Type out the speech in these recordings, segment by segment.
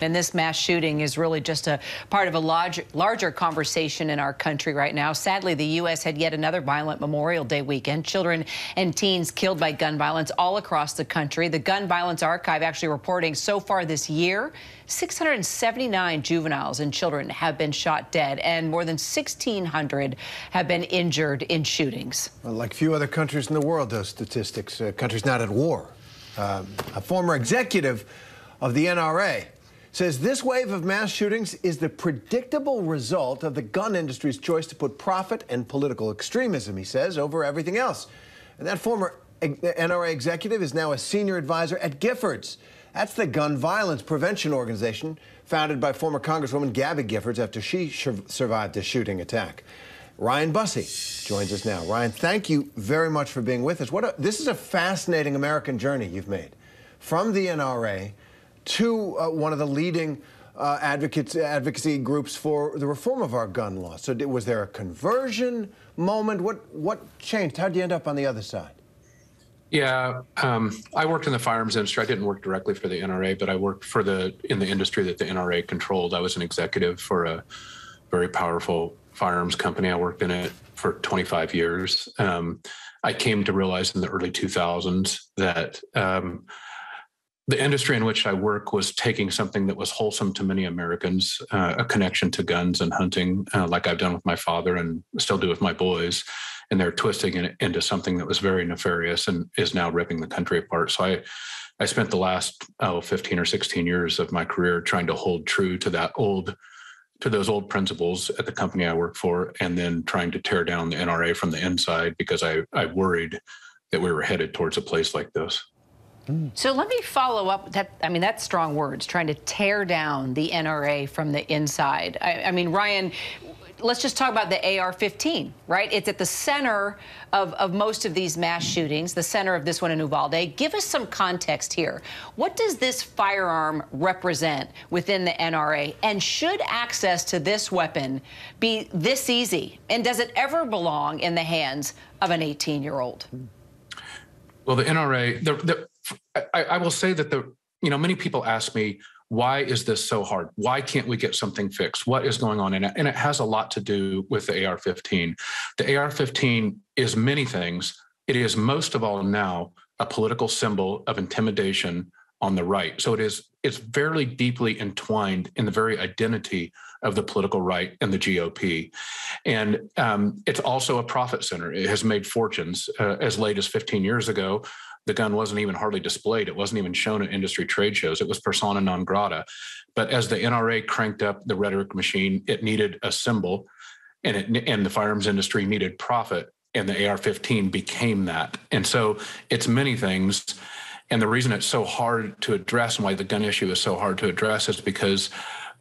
And this mass shooting is really just a part of a larger conversation in our country right now. Sadly, the U.S. had yet another violent Memorial Day weekend. Children and teens killed by gun violence all across the country. The Gun Violence Archive actually reporting so far this year, 679 juveniles and children have been shot dead, and more than 1,600 have been injured in shootings. Well, like few other countries in the world, those statistics, countries not at war. A former executive of the NRA says this wave of mass shootings is the predictable result of the gun industry's choice to put profit and political extremism, he says, over everything else. And that former NRA executive is now a senior advisor at Giffords. That's the gun violence prevention organization founded by former Congresswoman Gabby Giffords after she survived a shooting attack. Ryan Busse joins us now. Ryan, thank you very much for being with us. This is a fascinating American journey you've made from the NRA to one of the leading advocacy groups for the reform of our gun law. So was there a conversion moment? What changed? How did you end up on the other side? Yeah, I worked in the firearms industry. I didn't work directly for the NRA, but I worked in the industry that the NRA controlled. I was an executive for a very powerful firearms company. I worked in it for 25 years. I came to realize in the early 2000s that the industry in which I work was taking something that was wholesome to many Americans, a connection to guns and hunting, like I've done with my father and still do with my boys, and they're twisting it into something that was very nefarious and is now ripping the country apart. So I spent the last 15 or 16 years of my career trying to hold true to those old principles at the company I work for, and then trying to tear down the NRA from the inside because I worried that we were headed towards a place like this. So let me follow up. That's strong words, trying to tear down the NRA from the inside. I mean, Ryan, let's just talk about the AR-15, right? It's at the center of most of these mass shootings, the center of this one in Uvalde. Give us some context here. What does this firearm represent within the NRA? And should access to this weapon be this easy? And does it ever belong in the hands of an 18-year-old? Well, the NRA, I will say that many people ask me, why is this so hard? Why can't we get something fixed? What is going on? And it has a lot to do with the AR-15. The AR-15 is many things. It is most of all now a political symbol of intimidation on the right. So it's very deeply entwined in the very identity of the political right and the GOP. And it's also a profit center. It has made fortunes. As late as 15 years ago, the gun wasn't even hardly displayed. It wasn't even shown at industry trade shows. It was persona non grata. But as the NRA cranked up the rhetoric machine, it needed a symbol, and the firearms industry needed profit, and the AR-15 became that. And so it's many things. And the reason it's so hard to address and why the gun issue is so hard to address is because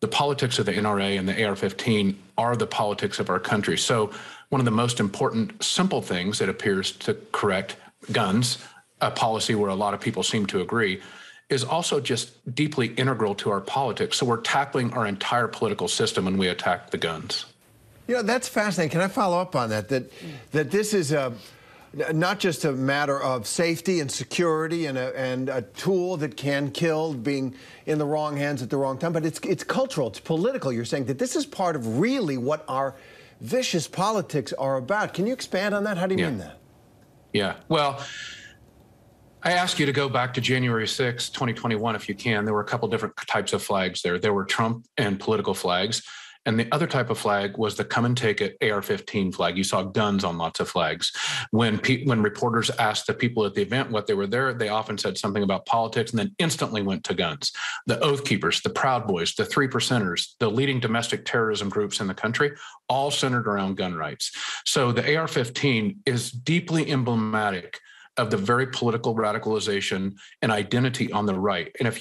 the politics of the NRA and the AR-15 are the politics of our country. So one of the most important, simple things that appears to correct guns, a policy where a lot of people seem to agree, is also just deeply integral to our politics. So we're tackling our entire political system when we attack the guns. You know, that's fascinating. Can I follow up on that? That this is not just a matter of safety and security and a tool that can kill, being in the wrong hands at the wrong time, but it's cultural, it's political. You're saying that this is part of really what our vicious politics are about. Can you expand on that? How do you mean that? Yeah, well, I ask you to go back to January 6, 2021, if you can. There were a couple different types of flags there. There were Trump and political flags. And the other type of flag was the come and take it AR-15 flag. You saw guns on lots of flags. When reporters asked the people at the event what they were there, they often said something about politics and then instantly went to guns. The Oath Keepers, the Proud Boys, the Three Percenters, the leading domestic terrorism groups in the country, all centered around gun rights. So the AR-15 is deeply emblematic of the very political radicalization and identity on the right. And if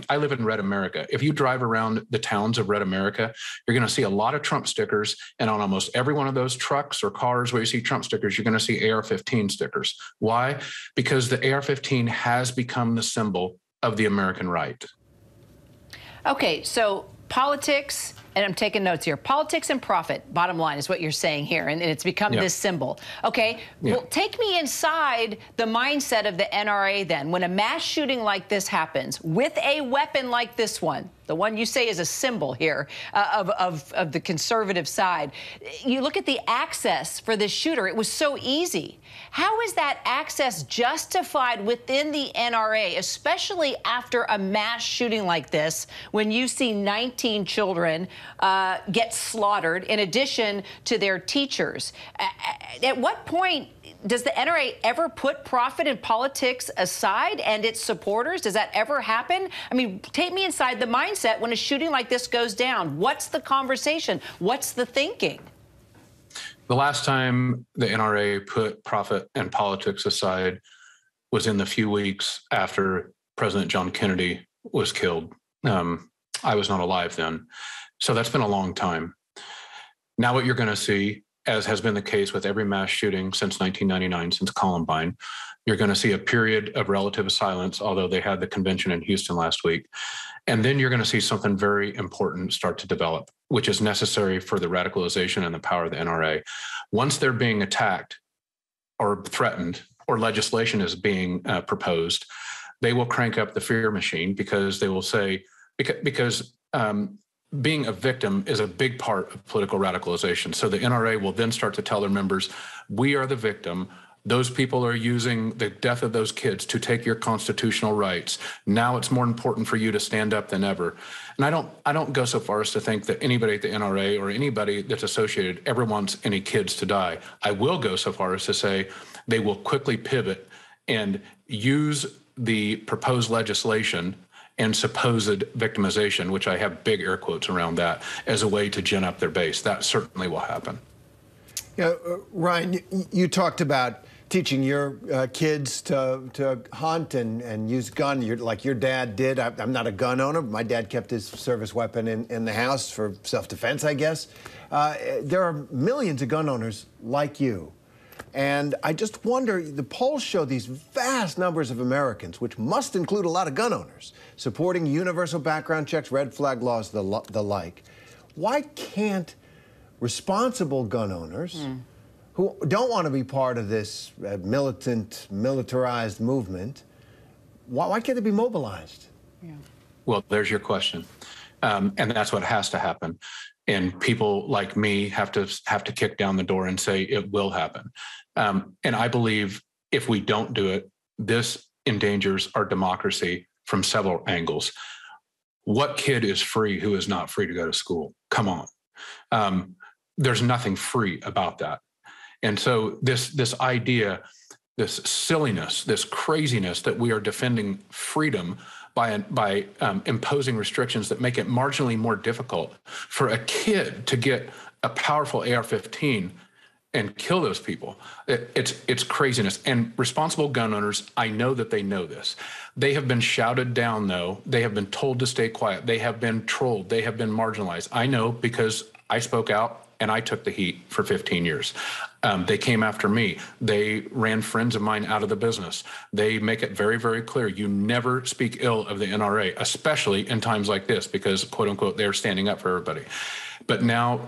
I live in Red America, if you drive around the towns of Red America, you're going to see a lot of Trump stickers. And on almost every one of those trucks or cars where you see Trump stickers, you're going to see AR-15 stickers. Why? Because the AR-15 has become the symbol of the American right. Okay, so politics, and I'm taking notes here, politics and profit, bottom line is what you're saying here, and it's become this symbol. Okay, well, take me inside the mindset of the NRA then. When a mass shooting like this happens, with a weapon like this one, the one you say is a symbol here of the conservative side. You look at the access for this shooter. It was so easy. How is that access justified within the NRA, especially after a mass shooting like this, when you see 19 children get slaughtered in addition to their teachers? At what point does the NRA ever put profit and politics aside and its supporters? Does that ever happen? I mean, take me inside the mindset when a shooting like this goes down. What's the conversation? What's the thinking? The last time the NRA put profit and politics aside was in the few weeks after President John Kennedy was killed. I was not alive then. So that's been a long time. Now what you're going to see, as has been the case with every mass shooting since 1999, since Columbine, you're going to see a period of relative silence, although they had the convention in Houston last week. And then you're going to see something very important start to develop, which is necessary for the radicalization and the power of the NRA. Once they're being attacked or threatened, or legislation is being proposed, they will crank up the fear machine, because they will say, because being a victim is a big part of political radicalization. So the NRA will then start to tell their members, we are the victim. Those people are using the death of those kids to take your constitutional rights. Now it's more important for you to stand up than ever. And I don't go so far as to think that anybody at the NRA or anybody that's associated ever wants any kids to die. I will go so far as to say they will quickly pivot and use the proposed legislation and supposed victimization, which I have big air quotes around that, as a way to gin up their base. That certainly will happen. Yeah, Ryan, you talked about teaching your kids to hunt and use gun, like your dad did. I'm not a gun owner, but my dad kept his service weapon in the house for self-defense, I guess. There are millions of gun owners like you. And I just wonder, the polls show these vast numbers of Americans, which must include a lot of gun owners, supporting universal background checks, red flag laws, the like. Why can't responsible gun owners who don't want to be part of this militarized movement, why can't they be mobilized? Yeah. Well, there's your question. And that's what has to happen. And people like me have to kick down the door and say it will happen. And I believe if we don't do it, this endangers our democracy from several angles. What kid is free who is not free to go to school? Come on. There's nothing free about that. And so this idea, this silliness, this craziness that we are defending freedom by imposing restrictions that make it marginally more difficult for a kid to get a powerful AR-15 and kill those people. It's craziness. And responsible gun owners, I know that they know this. They have been shouted down, though. They have been told to stay quiet. They have been trolled. They have been marginalized. I know, because I spoke out and I took the heat for 15 years. They came after me. They ran friends of mine out of the business. They make it very, very clear, you never speak ill of the NRA, especially in times like this, because, quote unquote, they're standing up for everybody. But now,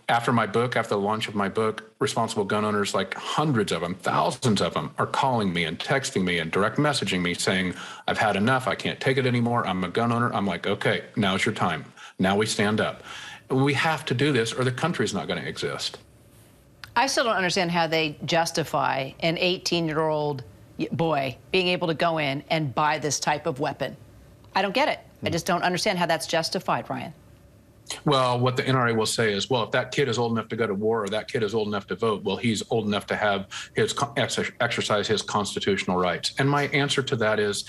after the launch of my book, responsible gun owners, like hundreds of them, thousands of them, are calling me and texting me and direct messaging me saying, I've had enough. I can't take it anymore. I'm a gun owner. I'm like, okay, now's your time. Now we stand up. We have to do this or the country's not going to exist. I still don't understand how they justify an 18-year-old boy being able to go in and buy this type of weapon. I don't get it. I just don't understand how that's justified, Ryan. Well, what the NRA will say is, well, if that kid is old enough to go to war or that kid is old enough to vote, well, he's old enough to have his exercise his constitutional rights. And my answer to that is,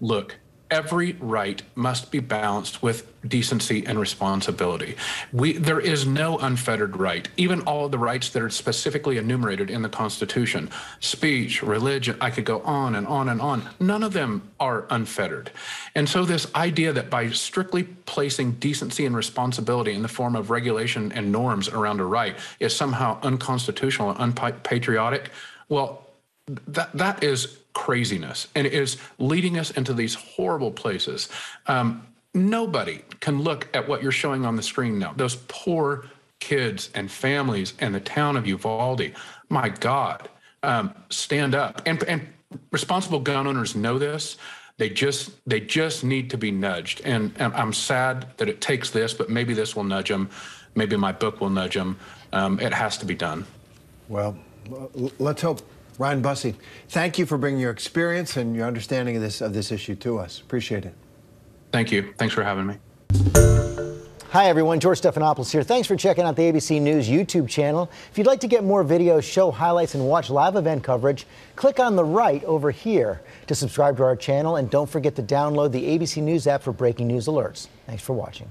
look, every right must be balanced with decency and responsibility. There is no unfettered right. Even all of the rights that are specifically enumerated in the Constitution, speech, religion, I could go on and on and on. None of them are unfettered. And so this idea that by strictly placing decency and responsibility in the form of regulation and norms around a right is somehow unconstitutional and unpatriotic, well, that is craziness, and it is leading us into these horrible places. Nobody can look at what you're showing on the screen now. Those poor kids and families and the town of Uvalde. My God, stand up. And responsible gun owners know this. They just need to be nudged. And I'm sad that it takes this, but maybe this will nudge them. Maybe my book will nudge them. It has to be done. Well, let's hope. Ryan Bussey, thank you for bringing your experience and your understanding of this issue to us. Appreciate it. Thank you. Thanks for having me. Hi, everyone. George Stephanopoulos here. Thanks for checking out the ABC News YouTube channel. If you'd like to get more videos, show highlights, and watch live event coverage, click on the right over here to subscribe to our channel. And don't forget to download the ABC News app for breaking news alerts. Thanks for watching.